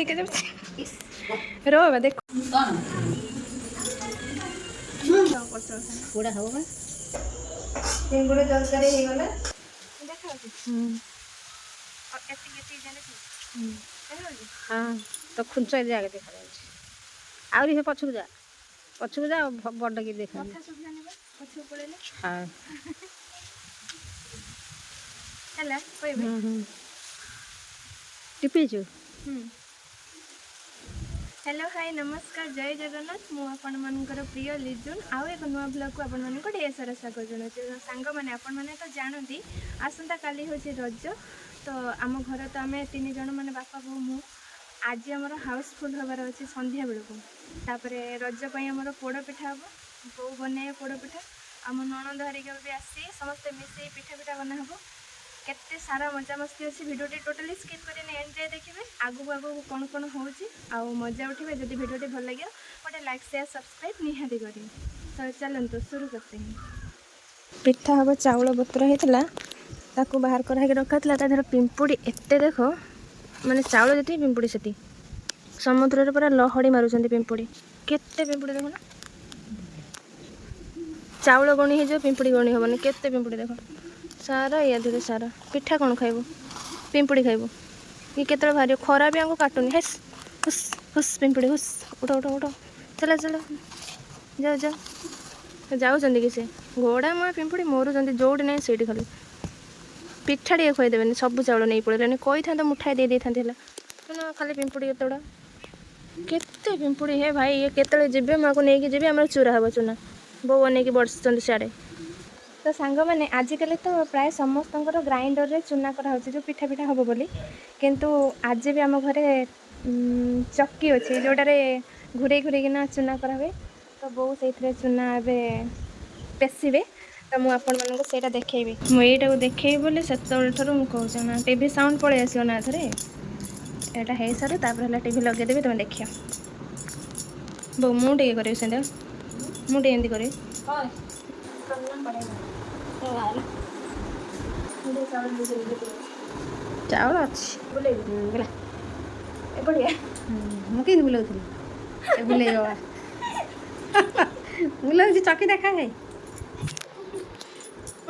रो देख पूरा हवा में चिंगुड़ी तरकारी हे गला देखा और एति जाने हाँ तो खुंचा जाके देखा जाଉଛି आउरी हे पछुक जा बड़ के देखा कथा सब जाने बा पछु पळेले हाँ हला कहबे टिपिछु हेलो हाय नमस्कार जय जगन्नाथ मु आपण मानकर प्रिय लिजुन आउ एक नुआ ब्लॉग को आपण मानक ढेर सारा स्वागत जनाउछि सांग माने आपण माने तो जानती आसंता काली होछि रज तो आम घर तो आम 3 जन माने बापा बो मु आज आमर हाउसफुल हबार अच्छे संध्या बेलू तापर रज पर आमर पोड़ पिठा हम बो बने पोड़ पिठा आम ननद हरिका भी आसी समस्ते मिसे पिठा पिठा बना हम केते सारा मजा मस्ती अच्छी भिडियोटी टोटली स्किप करें एंजॉय देखिए आगू आगू कौन कौन होची आउ मजा उठे जब भिडियोटी भल लगे गोटे लाइक शेयर सब्सक्राइब निहाती करें तो चलते शुरू करते हैं पिठा हम चाउल बतर होता ताकू बाहर कर रखा था तार पिंपुड़ी एते देख माने चाउल जी पिंपुड़ी से समुद्र पूरा लहड़ी मारुंट पिंपुड़ी केते पिंपुड़ी देख ना चाउल गणी हो पिंपुड़ी गणी हेनी केते पिंपुड़ी देख सारा या धीरे सारा पिठा कौन खाइब पिंपुड़ी खाइब ये केत भारी खरा भी आमको काटुनी हेस हुस हुस पिंपुड़ी हुस उठ उठ उठ चला चला जाओ जाओ जाऊँ कि से घोड़ा माँ पिंपुड़ी मरुंट जोड़ी ना से खाली पिठा टे खुआदेवे सब चाउल नहीं पड़े कही था मुठाई दे था खाली पिंपुड़ी केतोड़ा केते पिंपुड़ी हे भाई ये केतले जीवे मुझे नहीं जी आम चूरा हम चूना बो बन बस सियाड़े तो सांग मैंने आजिकल तो प्राय समस्त ग्राइंडर रे चूना करा जो पिठा पिठा हम बोली किंतु आज भी आम घरे चक्की अच्छे जोटारे घूरे घूरेकिना चूना करा हुए तो बो से चूना ए पेशिबे तो मुझे देखी मुझे देखी बोली से कहूँ ना टीवी साउंड पलि आसो ना थे यहाँ हो सारे टीवी लगेदेवी तुम देखिए बो मुझे करी से मुझे एमती करी चाउल अच्छी मुझे बुलाऊली बुले बुलाऊ चकी देखा है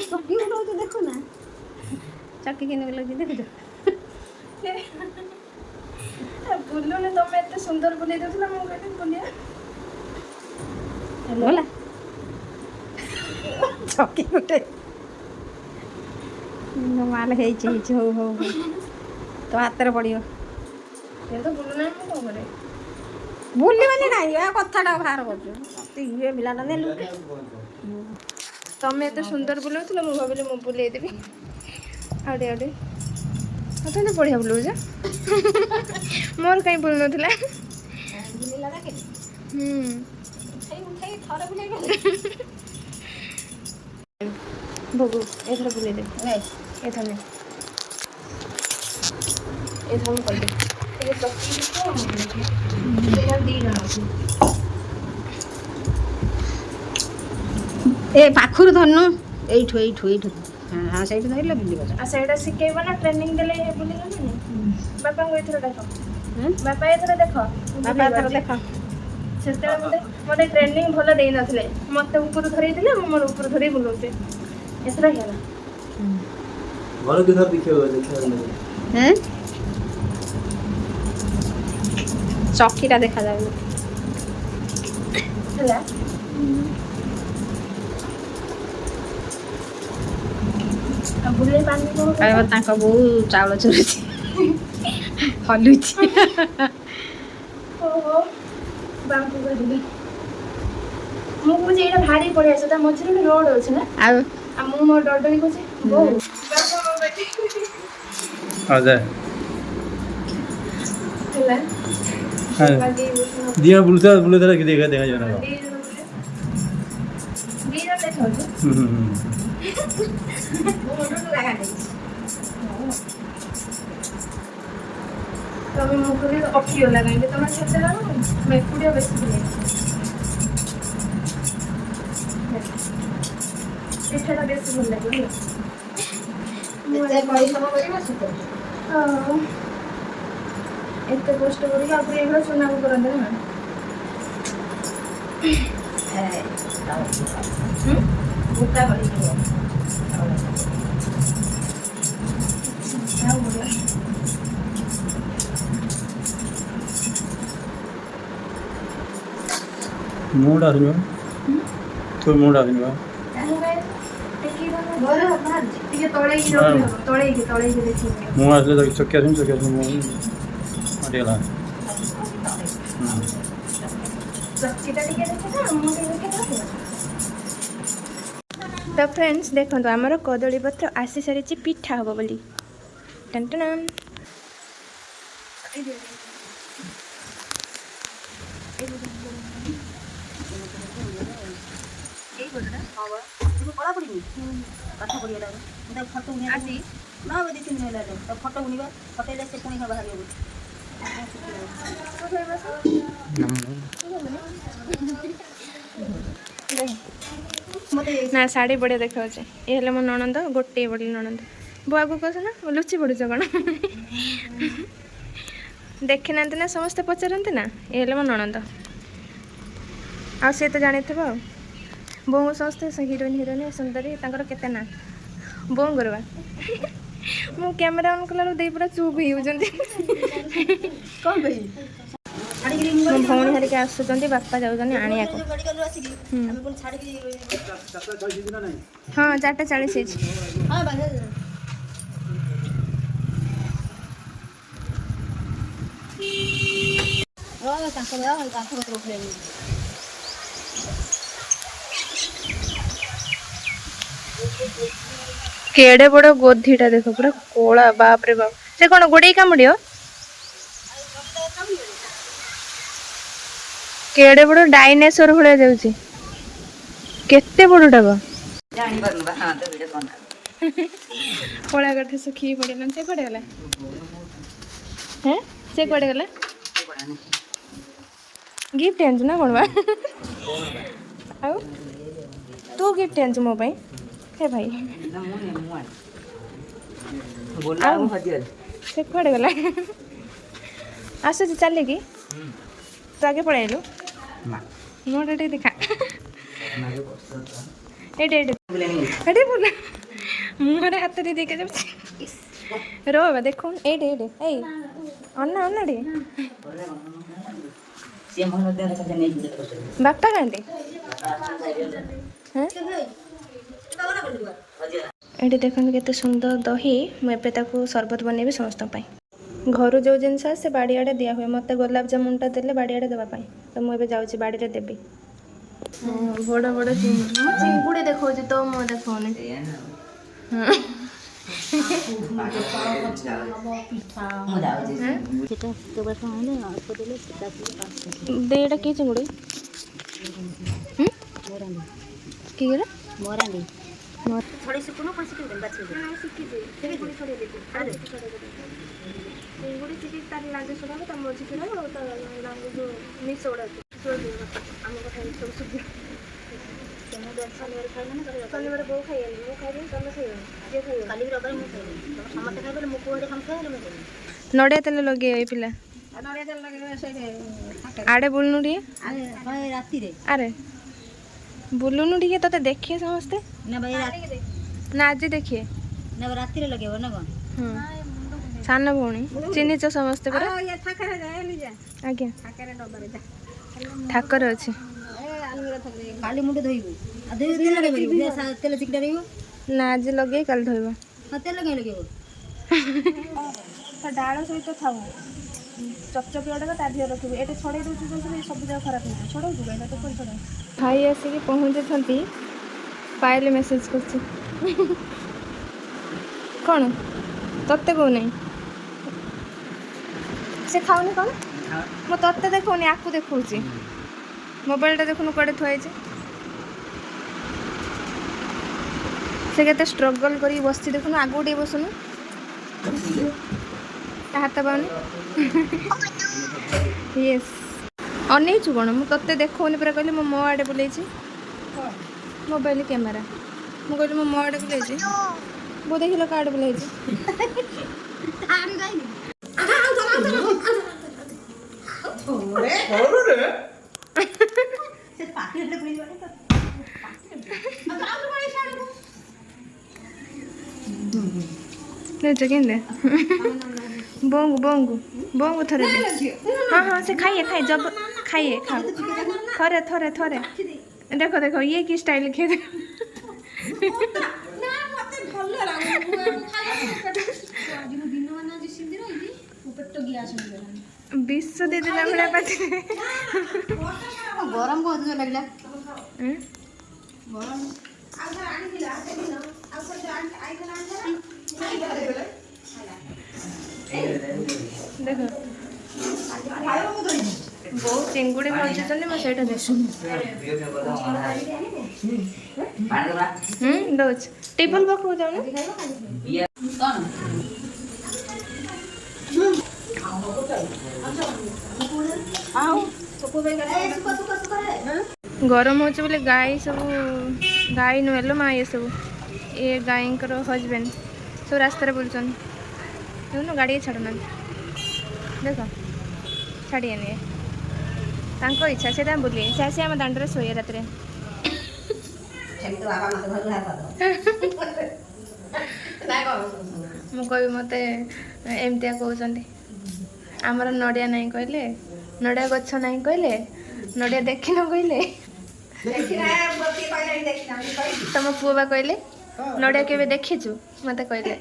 चकी बुलाऊ देखो ना चकी के बुलाऊ देखो बुलूनी तुम एत सुंदर बुले देला मुझे बुलिया बोला चकी गोटे माल हो हो तो हाथ में पड़ो तो बुलूना कौन करे बुलवानी ना कथा बाहर कर पिलाना नेलु तुम एत सुंदर बुलाऊ मुझे भाविली मुझे बुलेदेवी आउटे आउटे तुम बढ़िया बुलाऊच मोर कहीं बुलू ना भोगू एथर बुले दे एथर नहीं एथर कर दे ये चक्की तो दी जन ए पाखुर धरनु एठो एठो एठो हाँ सही धरले बुलिबा आ सेटा सिखेबा ना ट्रेनिंग देले बुलिला ना बापा को एथर देखो बापा एथर देखो बापा एथर देखो सेते मते ट्रेनिंग भलो देई नथले मते ऊपर धरै दिले मोर ऊपर धरै बुलौते एथरा हेला भलो किधर दिखे हैं चौकीटा देखा जाए हेला अब बुले पानी को कहबा ताका बहु चावल चुरुची हलुची ओहो बांकु को दिले मु बुझे एटा भारी पड़े आछता मझिरे रोड अछि ना आ मु मोर डडई को जे बो बापा बेटी आ जाए हेला दिया बुलता कि देखा जाना दीरा देखो तब मुझे अफियो लगा तुम छते लगा मैं एकुड़िया बेस पिठाटा बेस भल लगे ଏତେ କଷ୍ଟ କରିକି ଆଉ ଏଇଭଳିଆ ସୁନାକୁ କରନ୍ତି ନା ଗୋଟା କରିଯିବ ଆଉ ବଢ଼ିଆ मूड आदमी तो मूड आदमी ଟିକେ ତଳେଇକି ରଖିଦେବ ତଳେଇକି ଦେଖିବ ମୁଁ ଆସିଲେ ଚକି ଆସିବି ମୁଁ ମାରିଗଲା ଚକିଟା ଟିକେ ଦେଖିବା ମୁଁ ଟିକେ ଦେଖିବା ତ ଫ୍ରେଣ୍ଡସ୍ ଦେଖନ୍ତୁ ଆମର କଦଳୀ ପତ୍ର ଆସି ସାରିଛି ପିଠା ହେବ ବୋଲି ଟନ୍ କଳା ପଡ଼ିନି ପାଠ ପଡ଼ିଗଲା ମୁଁ ଫଟୋ ଉଣିବା ଆଜି ନା ଦୁଇ ତିନି ହେଲା ତ ଫଟୋ ଉଣିବା ଫଟେଇଲେ ସେ ପୁଣି ବାହାରିବ ନା ଶାଢ଼ୀ ବଢ଼ିଆ ଦେଖାଉଛି ଏ ହେଲେ ମୋ ନଣନ୍ଦ ଗୋଟିଏ ବଢ଼ି ନଣନ୍ଦ ବୁଆକୁ କହୁଛ ନା ଲୁଚି ପଡ଼ୁଛ କ'ଣ ଦେଖିନାହାନ୍ତି ନା ସମସ୍ତେ ପଚାରନ୍ତି ନା ଏ ହେଲେ ମୋ ନଣନ୍ଦ ଆଉ ସିଏ ତ ଜାଣିଥିବ ଆଉ ବୋଉଙ୍କୁ ସମସ୍ତେ ହିରୋଇନ୍ ସୁନ୍ଦରୀ ତାଙ୍କର କେତେ ନା ବୋଉଙ୍କର ବା ମୁଁ କ୍ୟାମେରା ଅନ୍ କଲାବେଳକୁ ଦେଇ ପୁରା ଚୁପ୍ ହେଇଯାଉଛନ୍ତି କ'ଣ ପାଇଁ ମୋ ଭଉଣୀ ହାରିକା ଆସୁଛନ୍ତି ବାପା ଯାଉଛନ୍ତି ଆଣିବାକୁ ହଁ 4:40 ହେଇଛି କେଡ଼େ ବଡ଼ ଗୋଧିଟା ଦେଖ ପୁରା କଳା ବାପରେ ବାପ ସେ କ'ଣ ଗୋଡ଼େଇ କାମୁଡ଼ିବ କେଡ଼େ ବଡ଼ ଡାଇନେସର ଭଳିଆ ଯାଉଛି କେତେ ବଡ଼ଟା ବା କଳା କାଠ ଶୁଖିକି ପଡ଼ିଲା ସେ କୁଆଡ଼େ ଗଲା ହେଁ ସେ କୁଆଡ଼େ ଗଲା ଗିଫ୍ଟ ଆଣିଛୁ ନା କ'ଣ ବା ଆଉ ତୁ ଗିଫ୍ଟ ଆଣିଛୁ ମୋ ପାଇଁ ହେ ଭାଇ ସେ କୁଆଡ଼େ ଗଲା ଆସୁଛି ଚାଲିକି ତୁ ଆଗେ ପଳେଇଲୁ ମୋଟା ଟିକେ ଦେଖା ଏଇଠି ଭଲ ମୁହଁରେ ହାତ ଦେଇ ଦେଇକା ଯାଉଛି ର ବାବା ଦେଖୁ ଏଇଠି ଏଇ ଅନା ଟିକେ ବାପା କାନ୍ତି ଏଇଠି ଦେଖନ୍ତୁ କେତେ ସୁନ୍ଦର ଦହି ମୁଁ ଏବେ ତାକୁ ସରବତ ବନେଇବି ସମସ୍ତଙ୍କ ପାଇଁ ଘରୁ ଯେଉଁ ଜିନିଷ ଆସେ ବାଡ଼ିଆଡ଼େ ଦିଆ ହୁଏ ମୋତେ ଗୋଲାପ ଜାମୁନଟା ଦେଲେ ବାଡ଼ିଆଡ଼େ ଦେବା ପାଇଁ ତ ମୁଁ ଏବେ ଯାଉଛି ବାଡ଼ିରେ ଦେବି ବଡ଼ ବଡ଼ ଚିଙ୍ଗୁଡ଼ି ଦେଖାଉଛି ତ ମୁଁ ଦେଖାଉନି ଏଇଟା କି ଚିଙ୍ଗୁଡ଼ି କି ଗଲା ମରାଣ୍ଡି ଛଡ଼େଇ ଶିଖୁନୁ କ'ଣ ଶିଖିବୁ ଶିଖିଛି ଚିଙ୍ଗୁଡ଼ି ଛଡ଼େଇ ଦେଇଛି ଚିଙ୍ଗୁଡ଼ି ଶିଖି ତାର ଲାଞ୍ଜ ଛଡ଼ାବ ତା ମଝି ଛଡ଼ାବ ଆଉ ତା ଲାଞ୍ଜ ଯେଉଁ ମିଶ ଗୁଡ଼ା ଆମ କଥା ସବୁ ଶୁଦ୍ଧ ଶନିବାର ବୋଉ ଖାଇବନି ମୁଁ ଖାଇବି ତମେ ଖାଇବନି କିଏ ଖାଇବ କାଲି ବି ରବିବାର ମୁଁ ଖାଇବି ସମସ୍ତେ ଖାଇବେ ମୋ ପୁଅ ଖାଇବେ ମୁଁ ଖାଇବି ନଡ଼ିଆ ତେଲ ଲଗେଇବ ଏଇ ପିଲା ନଡ଼ିଆ ତେଲ ଲଗେଇବା ସେଇଠି ଆଡ଼େ ବୁଲୁନୁ ଟିକେ ରାତିରେ ଆରେ ବୁଲୁନୁ ଟିକେ ତତେ ଦେଖିଏ ସମସ୍ତେ ନା ଭାଇ ନା ଆଜି ଦେଖିଏ ନା ରାତିରେ ଲଗେଇବ ନା କ'ଣ ସାନ ଭଉଣୀ ଚିହ୍ନିଛ ସମସ୍ତେ ପରା ଆଜ୍ଞା ଠାକରେ ଅଛି କାଲି ମୁଣ୍ଡ ଧୋଇବୁ ତେଲ ଚିକିଟା ରହିବ ନା ଆଜି ଲଗେଇ କାଲି ଧୋଇବ ତେଲ କାହିଁ ଲଗେଇବ ତା ଡାଳ ସହିତ ଥାଉ ଚପଚପିଆଟା ତା ଦେହରେ ରଖିବୁ ଏଠି ଛଡ଼େଇ ଦେଉଛୁ ସବୁ ଜାଗା ଖରାପ ହେଇଯିବ ଛଡ଼ଉଛୁ ଏଇଟା ତ କ'ଣ ଛଡ଼ାଉ ଭାଇ ଆସିକି ପହଞ୍ଚିଛନ୍ତି ପାଇଲେ ମେସେଜ୍ କରୁଛି କ'ଣ ତତେ କହୁନାହିଁ ସେ ଖାଉନି କ'ଣ ମୁଁ ତତେ ଦେଖାଉନି ଆକୁ ଦେଖାଉଛି ମୋବାଇଲଟା ଦେଖୁନୁ କୁଆଡ଼େ ଥୁଆ ହେଇଛି ସେ କେତେ ଷ୍ଟ୍ରଗଲ୍ କରିକି ବସିଛି ଦେଖୁନୁ ଆଗକୁ ଟିକେ ବସୁନୁ ତା ହାତ ପାଉନି ୟେସ୍ ଅନେଇଛୁ କ'ଣ ମୁଁ ତତେ ଦେଖାଉନି ପୁରା କହିଲି ମୁଁ ମୋ ଆଡ଼େ ବୁଲେଇଛି ମୋବାଇଲ କ୍ୟାମେରା ମୁଁ କହିଲି ମୁଁ ମୋ ଆଡ଼େ ବୁଲେଇଛି ବୋଉ ଦେଖିଲ କାହା ଆଡ଼େ ବୁଲେଇଛି देखो केंदे बोंगू बोंगू बोंगू थोड़े दे हाँ हाँ से खाइए खाइए जब खाइए खाओ थोड़े थोड़े थोड़े देखो देखो ये की स्टाइल खे विश्व दे देला भड़ा पाटी गरम बहुत जो लगला देखो बहुत चिंगुड़ी भाजुଛନ୍ତି ମୁଁ ସେଇଟା ଦେଖୁନି ଦଉଛି ଟେबल ପାଖକୁ ଯାଉନ गरम हो बोले गाय सब गाय नुहेलो माँ ये सब ये गायकर हजबैंड सब रास्तार बुलून देखो गाड़ी छाड़ना देख छाड़िए नहीं इच्छा से बुले से आसी आम दांडे शोए रात मुझे मत एमतिया कहते आमर नड़िया नहीं कहले नड़िया गछ नहीं कहले नड़िया देखी न कहले तुम पुआ बा कहले नड़िया केबे देखीचु मत कहले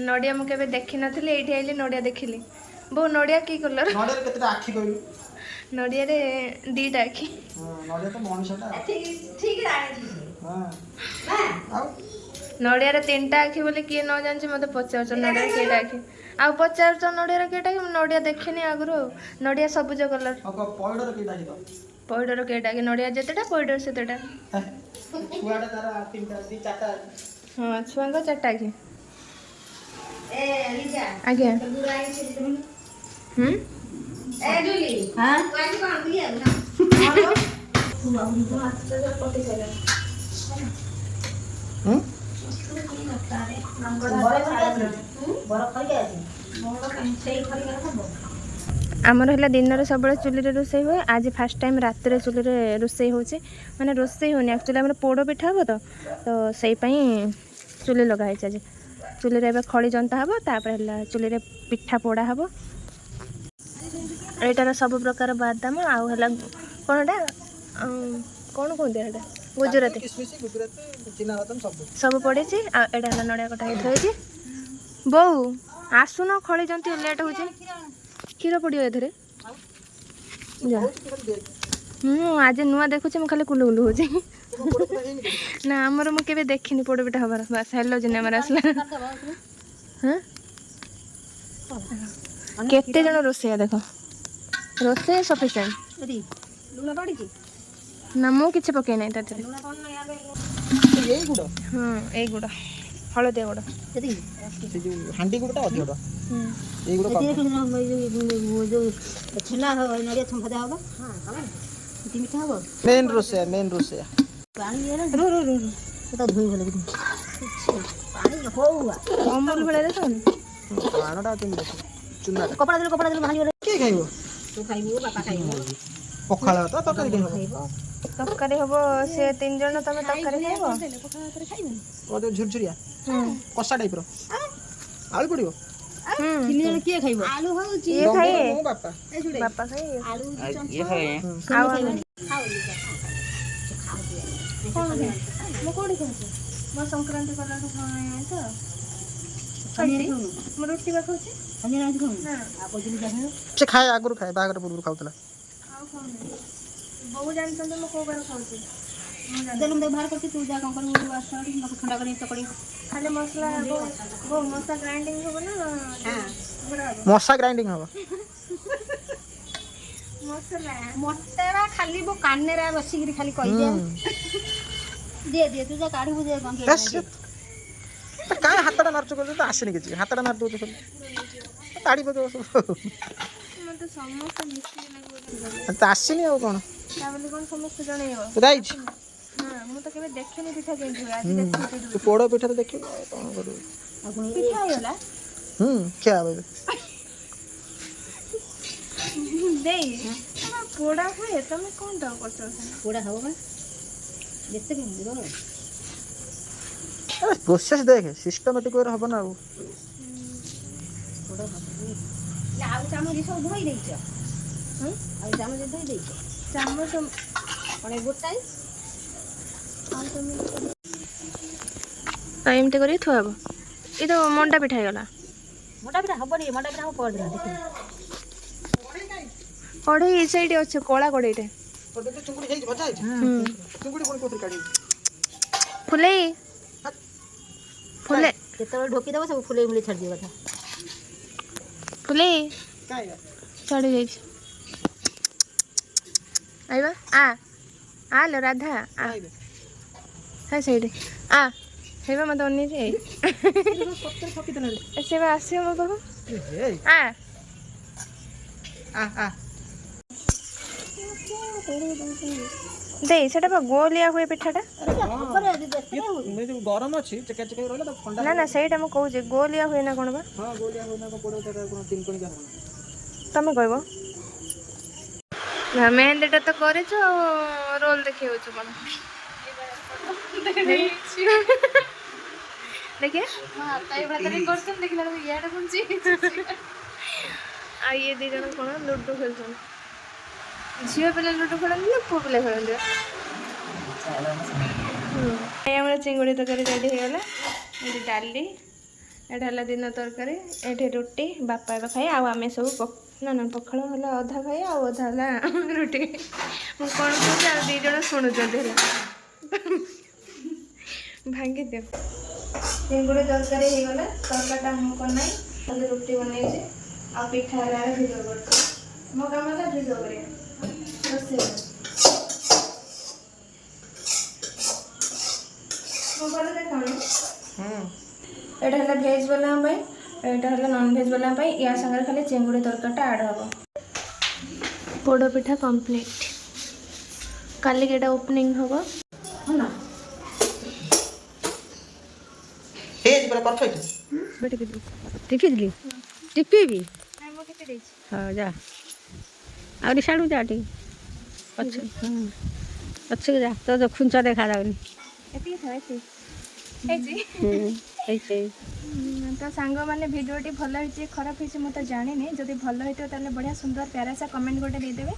नड़िया मु केबे देखी नथिले एठी आइले नड़िया देखिली बो नड़िया की कलर नड़िया रे केतेटा आखी कहलु नड़िया रे दीटा आखी नड़िया तो मनुष्यटा ठीक राणी हां आउ नड़िया रे तीनटा आखी बोले किए न जान मते पचार नड़िया केटा आखी आ पचार नड़िया केटा कि नड़िया देखिनी आगु नड़िया सबुज कलर पौडर केटा कि तो पौडर केटा कि नड़िया जेतेटा पौडर सेतेटा छुआटा तारा तीनटा दी चारटा हां छुआंगा चारटा आखी ए लिजा आज्ञा बुरा आई से हम ए जुली हां काई कोन दिया ना हां तू आउनी तो हाथ से पटे चला हम आमर है दिन सब चुली रोसे हुए आज फास्ट टाइम रात चुली रोसे हो माने रोसे होनी एक्चुअली आम पोड़ पिठा हम तो से चुली लगाई आज चुली रे खड़ी जंता हम तापर चुली पिठा पोड़ा हम एटार सब प्रकार बादाम आउ है कौन कौन कहते गुजराती सब पड़ी एटा नड़िया कटा थी बो आसुन खड़ी जंती लेट हो क्षीर पड़ो ए आज नुआ देखुचे खाली कुलु कुलु हो ना आमर मुझे देखनी पोड़ पिठा हबार बस हेलो जिन आमर आसला हाँ केते जन रोसैया देख रोसे सफिशिएंट लुना पड़ी ना मु किसी पकई ना यही गुड़ हाँ यही गुड़ हलदिया गुड़ से जो हांडी गुड़टा अधिक ये गुड़ जो छेना हो नड़िया छंपा दे होगा हां किती मिठा हो मेन रोसे पानी ये रो रो रो तो धुई भले भी पानी होवा अमूल भले देखो पानटा तुम देखो चुना कपड़ा दे भाली के खाइबो तू खाइबो बापा खाइबो पखाला तो तरकारी खाइबो तरकारी हम से 3 जन तुम तरकारी खाइबो ओ तो झुरझुरिया कसा टाइप रो आलू पड़िबो तीन जन किए खाइबो आलू हो ये खाइए बापा बापा खाइए आलू ये खाए खाओ खाओ कौन मो कोडी खाते मो संक्रांति कला तो खाए तो पनीर मो रोटी बा खाउछी पनीर आज खाऊ आ पजली जा से खाए आगुर खाए बागर पूर्व खाउतला आउ खाऊ बहु जानछन मो को बार खाउछी देलम दे बाहर करके तू जा कौन कर वो वास्ता मको ठंडा करी चकड़ी खाली मसला वो मसला ग्राइंडिंग हो ना हां मसा ग्राइंडिंग हबो मसला मटेरा खाली वो कानेरा बसी गिरी खाली कहि दे दे तू जा काढी बुझे कौन के काय हातडा नारचो कर तो आसेनी किछि हातडा नार दो तो ताड़ी पके सब मते समस्त मिस्त्री लागो तो आसेनी आ कोन ता बोली कोन समस्त जणैबो राइट हां मु तो केबे देखिनी पिठा केंति हुए आज देखि तो पोड़ पिठा तो देखियो कोन करू पिठा होला क्या आबे ଦେଇ ତମେ ପୋଡ଼ା ହୁଏ ତମେ କ'ଣ ଟା କରୁଛ? ପୋଡ଼ା ହବ ବା ଯେତେ କେମିତି ର ପ୍ରୋସେସ୍ ଦେଖେ ସିଷ୍ଟମେଟିକ୍ ୱେରେ ହେବ ନା ଆଉ। ପୋଡ଼ା ହବ ଆଉ ଚାମଚ ସବୁ ଧୋଇ ଦେଇଛ ଆଉ ଚାମଚ ଧୋଇ ଦେଇଛ ଚାମଚ କ'ଣ ଗୋଟାଏ ଏମିତି କରିକି ଥୁଆ ହବ। ଏ ତ ମଣ୍ଡା ପିଠା ହେଇଗଲା। ମୋଟା ପିଠା ହବନି ମୋଟା ପିଠା ହବ ପଡ଼ିଲା ଦେଖିବି କଢ଼େଇ ସେଇଠି ଅଛି କଳା କଢ଼େଇଟେ। ଚୁଙ୍ଗୁଡ଼ି ହେଇଛି ଭଜା ହେଇଛି ଚୁଙ୍ଗୁଡ଼ି ପୁଣି କୋଉଥିରେ କାଢ଼ିବି? ଫୁଲେଇ ଫୁଲେ ଯେତେବେଳେ ଢୋକି ଦେବ ସବୁ ଫୁଲେଇ ମୁଲେଇ ଛାଡ଼ିଯିବ କଥା ଫୁଲେଇ କାଇଁ ଛାଡ଼ି ଯାଇଛି। ଆଇବା ଆଲୋ ରାଧା କାଇଁ ହାଏ ସେଇଠି ହେଇବା ମୋତେ ଅନେଇଛି ସତରେ ଠକି ଦେଲାଣି। ସେ ବା ଆସିବ ମୋ ପାଖକୁ ଦେଇ ସେଟା ବା ଗୋଲିଆ ହୁଏ ପିଠାଟା। ଗରମ ଅଛି ଚେକା ଚେକା ରହିଲା ତ ଥଣ୍ଡା। ନା ନା ସେଇଟା ମୁଁ କହୁଛି ଗୋଲିଆ ହୁଏ ନା କ'ଣ ବା? ହଁ ଗୋଲିଆ ହୁଏ ନା ପୋଡ଼ ତିନି କଣିକା ହବ। ତମେ କହିବ ମେହେନ୍ଦୀଟା ତ କରିଛୁ ଆଉ ରୋଲ୍ ଦେଖେଇଛୁ କ'ଣ? देखिए आ ये दी जन कौन लुडो खेल झील पे लुडो खेलती ना पुओ पे खेलती चिंगुड़ी तरकारी रेडी होगा ये डाली एटा दिन तरकारी ये रुटी बापा एवं खाए आम सब ना ना पखाड़ है अधा खाए आधा है रुटी मुझे कौन कहूँ आ दीज शुणुंट भांगी दियो चिंगुड़ी तरकारी होगला तरकारीटा मु करना खाली रुटी बनई आ पिठा भिडियो कर मो काम है भिडियो कर एटा है भेज वाला एटा है नॉन भेज वाला या संगे खाली चिंगुड़ी तरकारीटा ऐड हम पोड़ पिठा कंप्लीट काली केटा ओपनिंग हम ना परफेक्ट टिपी दिली टिपी भी हाँ जा आउरी साड़ू जा टी पछक जा तो खुंच देखा जाऊनी तो सांग मैंने भिडियोटी भल होती खराब होती मुझे जानी जब भल होता है बढ़िया सुंदर प्यारा सा कमेंट गोटे देदेवे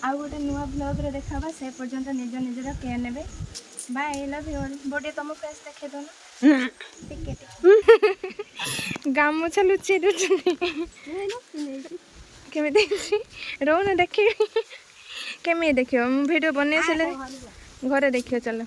आउ गोटे नुआ ब्लॉग रे देखा से पर्यंत निज निजर केयर ने bye I love you body तुम फेस देखे दो ना गामुछा लुचि केमी रो ना देख केमी देखियो भिडियो बन घरे देखियो चलो।